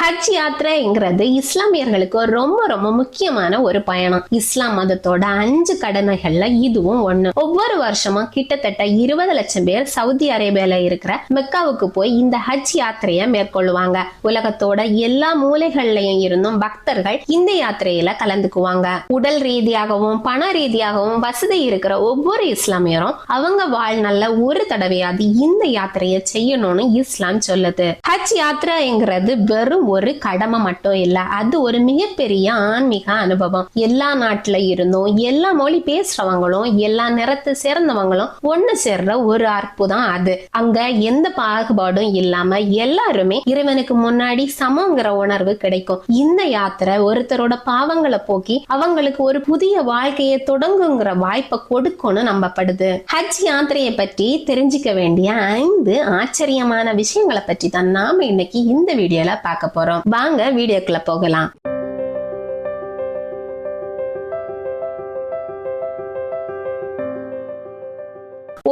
ஹஜ் யாத்திரைங்கிறது இஸ்லாமியர்களுக்கு ரொம்ப ரொம்ப முக்கியமான ஒரு பயணம். இஸ்லாம் மதத்தோட 5 கடமைகள்ல இதுவும் ஒண்ணு. ஒவ்வொரு வருஷமும் கிட்டத்தட்ட 20 லட்சம் பேர் சவுதி அரேபியால இருக்கிற மெக்காவுக்கு போய் இந்த ஹஜ் யாத்திரையை மேற்கொள்ளுவாங்க. உலகத்தோட எல்லா மூலைகள்லயும் இருந்தும் பக்தர்கள் இந்த யாத்திரையில கலந்துக்குவாங்க. உடல் ரீதியாகவும் பண ரீதியாகவும் வசதி இருக்கிற ஒவ்வொரு இஸ்லாமியரும் அவங்க வாழ்நாள்ல ஒரு தடவையாவது இந்த யாத்திரையை செய்யணும்னு இஸ்லாம் சொல்லுது. ஹஜ் யாத்திரைங்கிறது வெறும் ஒரு கடமை மட்டும் இல்ல, அது ஒரு மிகப்பெரிய ஆன்மீக அனுபவம். எல்லா நாட்டுல இருந்தும் எல்லா மொழி பேசுறவங்களும் எல்லா நிறத்தை சேர்ந்தவங்களும் ஒண்ணு சேர்ற ஒரு அற்புதம் அது. அங்க எந்த பாகுபாடும் இல்லாம எல்லாருமே இறைவனுக்கு முன்னாடி சமங்கிற உணர்வு கிடைக்கும். இந்த யாத்திரை ஒருத்தரோட பாவங்களை போக்கி அவங்களுக்கு ஒரு புதிய வாழ்க்கையை தொடங்குங்கிற வாய்ப்பை கொடுக்கும்னு நம்பப்படுது. ஹஜ் யாத்திரையை பற்றி தெரிஞ்சுக்க வேண்டிய 5 ஆச்சரியமான விஷயங்களை பற்றி தான் நாம இன்னைக்கு இந்த வீடியோல பார்க்க போறோம். வாங்க வீடியோக்குள்ள போகலாம்.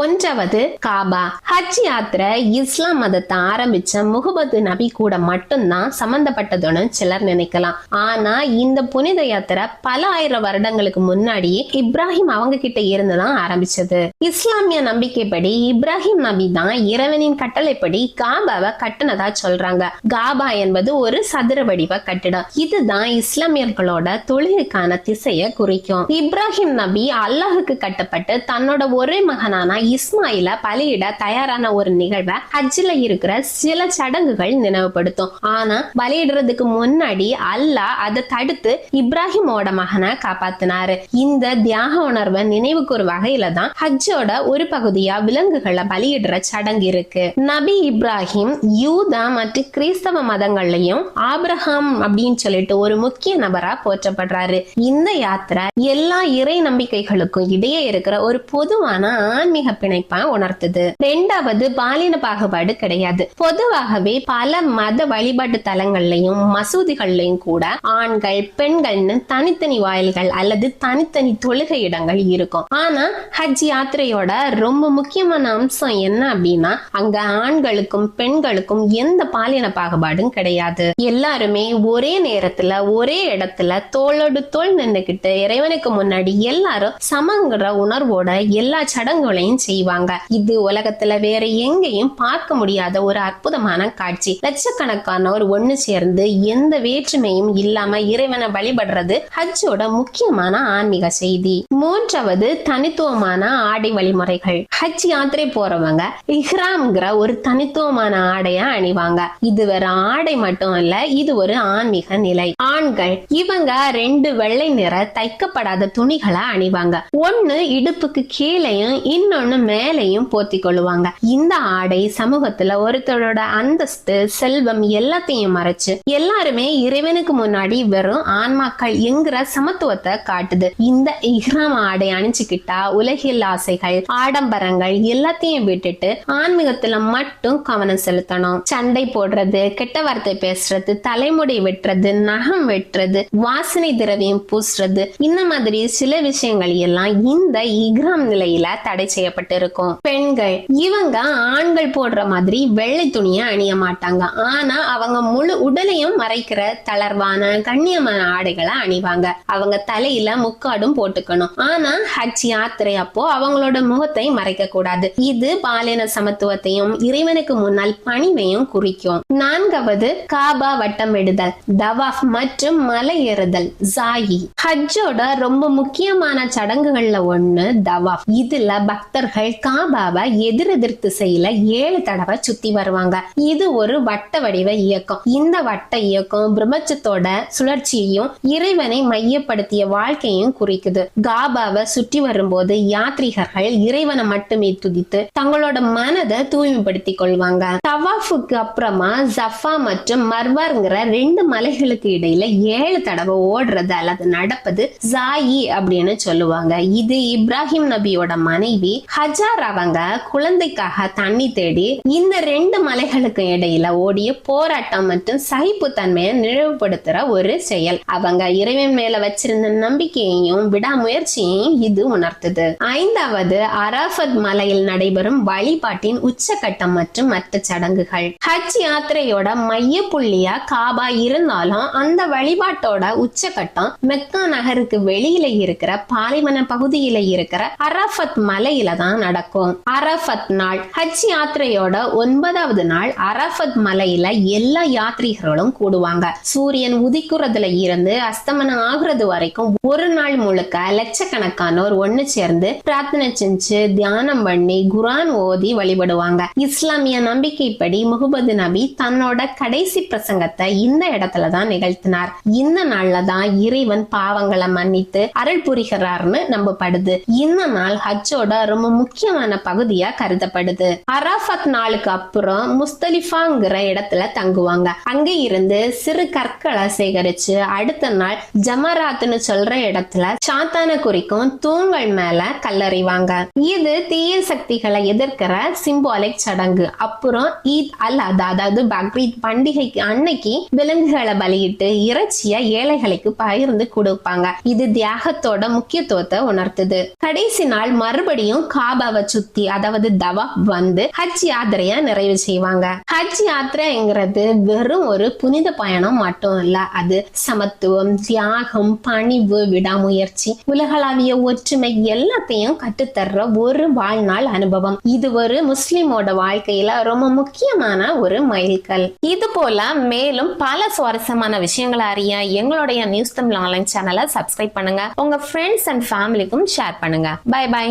ஒன்றாவது காபா. ஹஜ் யாத்திரை இஸ்லாம் மதத்தை ஆரம்பிச்ச முகமது நபி கூட மட்டும்தான் சம்பந்தப்பட்டதுன்னு சிலர் நினைக்கலாம். ஆனா இந்த புனித யாத்திரை பல ஆயிரம் வருடங்களுக்கு முன்னாடியே இப்ராஹிம் அவங்க கிட்ட இருந்துதான் ஆரம்பிச்சது. இஸ்லாமிய நம்பிக்கைப்படி இப்ராஹிம் நபி தான் இறைவனின் கட்டளைப்படி காபாவை கட்டினதா சொல்றாங்க. காபா என்பது ஒரு சதுர வடிவ கட்டிடம். இதுதான் இஸ்லாமியர்களோட தொழுகைக்கான திசையை குறிக்கும். இப்ராஹிம் நபி அல்லாஹுக்கு கட்டப்பட்டு தன்னோட ஒரே மகனான இஸ்மாயில பலியிட தயாரான ஒரு நிகழ்வை ஹஜ்ல இருக்கிற சில சடங்குகள் நினைவுபடுத்தும். ஆனா பலியிடுறதுக்கு முன்னாடி அல்லாஹ் அதை தடுத்து இப்ராஹிமோட மகனை காப்பாத்தினாரு. இந்த தியாக உணர்வை நினைவுக்கு ஒரு வகையில தான் ஹஜ்ஜோட ஒரு பகுதியா விலங்குகளை பலியிடுற சடங்கு இருக்கு. நபி இப்ராஹிம் யூதா மற்றும் கிறிஸ்தவ மதங்கள்லயும் ஆபிரகாம் அப்படின்னு சொல்லிட்டு ஒரு முக்கிய நபரா போற்றப்படுறாரு. இந்த யாத்திரை எல்லா இறை நம்பிக்கைகளுக்கும் இடையே இருக்கிற ஒரு பொதுவான ஆன்மீக பிணைப்பா உணர்த்துது. 2வது பாலின பாகுபாடு கிடையாது. பொதுவாகவே பல மத வழிபாட்டு தலங்கள்லயும் மசூதிகள்லயும் கூட ஆண்கள் பெண்கள்னு தனித்தனி வாயில்கள் அல்லது தனித்தனி தொழுகை இடங்கள் இருக்கும். ஆனா ஹஜ் யாத்திரையோட ரொம்ப முக்கியமான அம்சம் என்ன அப்படின்னா அங்க ஆண்களுக்கும் பெண்களுக்கும் எந்த பாலின பாகுபாடும் கிடையாது. எல்லாருமே ஒரே நேரத்துல ஒரே இடத்துல தோளோடு தோள் நின்னுகிட்டு இறைவனுக்கு முன்னாடி எல்லாரும் சமங்கிற உணர்வோட எல்லா சடங்குகளையும் செய்வாங்க. இது உலகத்துல வேற எங்கேயும் பார்க்க முடியாத ஒரு அற்புதமான காட்சி. லட்சக்கணக்கானோர் ஒண்ணு சேர்ந்து எந்த வேற்றுமையும் இல்லாம இறைவனை வழிபடுறது ஹஜ்ஜோட முக்கியமான ஆன்மீக செய்தி. 3வது தனித்துவமான ஆடை வழிமுறைகள். ஹஜ் யாத்திரை போறவங்க இஹ்ராம்ங்கிற ஒரு தனித்துவமான ஆடையை அணிவாங்க. இது வேற ஆடை மட்டும் இல்ல, இது ஒரு ஆன்மீக நிலை. ஆண்கள் இவங்க 2 வெள்ளை நிற தைக்கப்படாத துணிகளை அணிவாங்க. ஒண்ணு இடுப்புக்கு கீழையும் இன்னொன்னு மேலையும் போத்தி கொள்ளுவாங்க. இந்த ஆடை சமூகத்துல ஒருத்தரோட அந்தஸ்து செல்வம் எல்லாத்தையும் மறைச்சு எல்லாருமே இறைவனுக்கு முன்னாடி வெறும் ஆன்மாக்கள் என்கிற சமத்துவத்தை காட்டுது. இந்த இஹ்ராம் ஆடை அணிஞ்சுக்கிட்டா உலகில் ஆசைகள் ஆடம்பரங்கள் எல்லாத்தையும் விட்டுட்டு ஆன்மீகத்துல மட்டும் கவனம் செலுத்தணும். சண்டை போடுறது, கெட்ட வார்த்தை பேசுறது, தலைமுடி வெட்டுறது, நகம் வெட்டுறது, வாசனை திரவியம் பூசுறது, இந்த மாதிரி சில விஷயங்கள் எல்லாம் இந்த இஹ்ராம் நிலையில தடை செய்யப்பட்டிருக்கும். பெண்கள் இவங்க ஆண்கள் போடுற மாதிரி வெள்ளை துணியை அணிய மாட்டாங்க. ஆனா அவங்க முழு உடலையும் மறைக்கிற தளர்வான கண்ணியமான ஆடைகளை அணிவாங்க. அவங்க தலையில முக்காடும் போட்டுக்கணும். ஆனா ஹஜ் யாத்திரை அப்போ அவங்களோட முகத்தை மறைக்க கூடாது. இது பாலின சமத்துவத்தையும் இறைவனுக்கு முன்னால் பணிவையும் குறிக்கும். 4வது காபா வட்டமிடுதல், தவாஃப் மற்றும் மலை ஏறுதல் ஜாயி. ஹஜ்ஜோட ரொம்ப முக்கியமான சடங்குகள்ல ஒண்ணு தவாஃப். இதுல பக்தர்கள் காபாவை எதிரெதிர் திசையில 7 தடவை சுத்தி வருவாங்க. இது ஒரு வட்ட வடிவ இயக்கம். இந்த வட்ட இயக்கம் பிரம்மச்சத்தோட சுழற்சியையும் இறைவனை மையப்படுத்திய வாழ்க்கையும் குறிக்குது. காபாவை சுற்றி வரும்போது யாத்ரீகர்கள் இறைவனை மட்டுமே துதித்து தங்களோட மனதை தூய்மைப்படுத்திக் கொள்வாங்க. தவாஃபுக்கு அப்புறமா ஜஃபா மற்றும் மர்வார்ங்கிற 2 மலைகளுக்கு இடையில 7 தடவை ஓடுறது அல்லது நடப்பது ஜாயி அப்படின்னு சொல்லுவாங்க. இது இப்ராஹிம் நபியோட மனைவி ஹஜ் ஹஜார் அவங்க குழந்தைக்காக தண்ணி தேடி இந்த 2 மலைகளுக்கு இடையில ஓடிய போராட்டம் மற்றும் சகிப்புத்தன்மையை நினைவுபடுத்துற ஒரு செயல். அவங்க இறைவன் மேல வச்சிருந்த நம்பிக்கையையும் விடாமுயற்சியையும் இது உணர்த்துது. 5வது அரஃபத் மலையில் நடைபெறும் வழிபாட்டின் உச்சகட்டம் மற்றும் மற்ற சடங்குகள். ஹஜ் யாத்திரையோட மைய புள்ளியா காபா இருந்தாலும் அந்த வழிபாட்டோட உச்சகட்டம் மெக்கா நகருக்கு வெளியில இருக்கிற பாலைவன பகுதியில இருக்கிற அரஃபத் மலையில தான் நடக்கும். அரஃபத் நாள் ஹஜ் யாத்திரையோட 9வது நாள் அரஃபத் மலையில எல்லா யாத்ரீகர்களும் கூடுவாங்க. சூரியன் உதிக்கிறதுல இருந்து அஸ்தமனம் ஆகுறது வரைக்கும் ஒரு நாள் முழுக்க லட்சக்கணக்கானோர் ஒண்ணு சேர்ந்து பிரார்த்தனை செஞ்சு தியானம் பண்ணி குர்ஆன் ஓதி வழிபடுவாங்க. இஸ்லாமிய நம்பிக்கைப்படி முஹம்மது நபி தன்னோட கடைசி பிரசங்கத்தை இந்த இடத்துல தான் நிகழ்த்தினார். இந்த நாள்ல தான் இறைவன் பாவங்களை மன்னித்து அருள் புரிகிறார்னு நம்பப்படுது. இந்த நாள் ஹஜ்ஜோட ரொம்ப முக்கியமான பகுதியா கருதப்படுது. அரஃபத் நாளுக்கு அப்புறம் முஸ்தலிஃபாங்கிற இடத்துல தங்குவாங்க. அங்க இருந்து சிறு கற்களை சேகரிச்சு அடுத்த நாள் ஜமராத்னு சொல்ற இடத்துல சாத்தான குறிக்கும் தூண்கள் மேல கல்லறிவாங்க. இது தீய சக்திகளை எதிர்க்கிற சிம்பாலிக் சடங்கு. அப்புறம் ஈத் அல் அதா அதாவது பக்ரீத் பண்டிகைக்கு அன்னைக்கு விலங்குகளை பலியிட்டு இறைச்சிய ஏழைகளுக்கு பகிர்ந்து கொடுப்பாங்க. இது தியாகத்தோட முக்கியத்துவத்தை உணர்த்துது. கடைசி நாள் மறுபடியும் காபாவை சுத்தி அதாவது தவாப் வந்து ஹஜ் யாத்திரைய நிறைவு செய்வாங்க. ஹஜ் யாத்திரைங்கிறது வெறும் ஒரு புனித பயணம் மட்டும் இல்ல, அது சமத்துவம், தியாகம், பணிவு, விடாமுயற்சி, உலகளாவிய ஒற்றுமை எல்லாத்தையும் கற்றுத்தர்ற ஒரு வாழ்நாள் அனுபவம். இது ஒரு முஸ்லிமோட வாழ்க்கையில ரொம்ப முக்கியமான ஒரு மைல்கல். இது போல மேலும் பல சுவாரஸ்யமான விஷயங்களை அறிய எங்களுடைய நியூஸ் தமிழ் ஆன்லைன் சேனலை சப்ஸ்கிரைப் பண்ணுங்க. உங்க ஃப்ரெண்ட்ஸ் அண்ட் ஃபேமிலிக்கும் ஷேர் பண்ணுங்க. Bye by.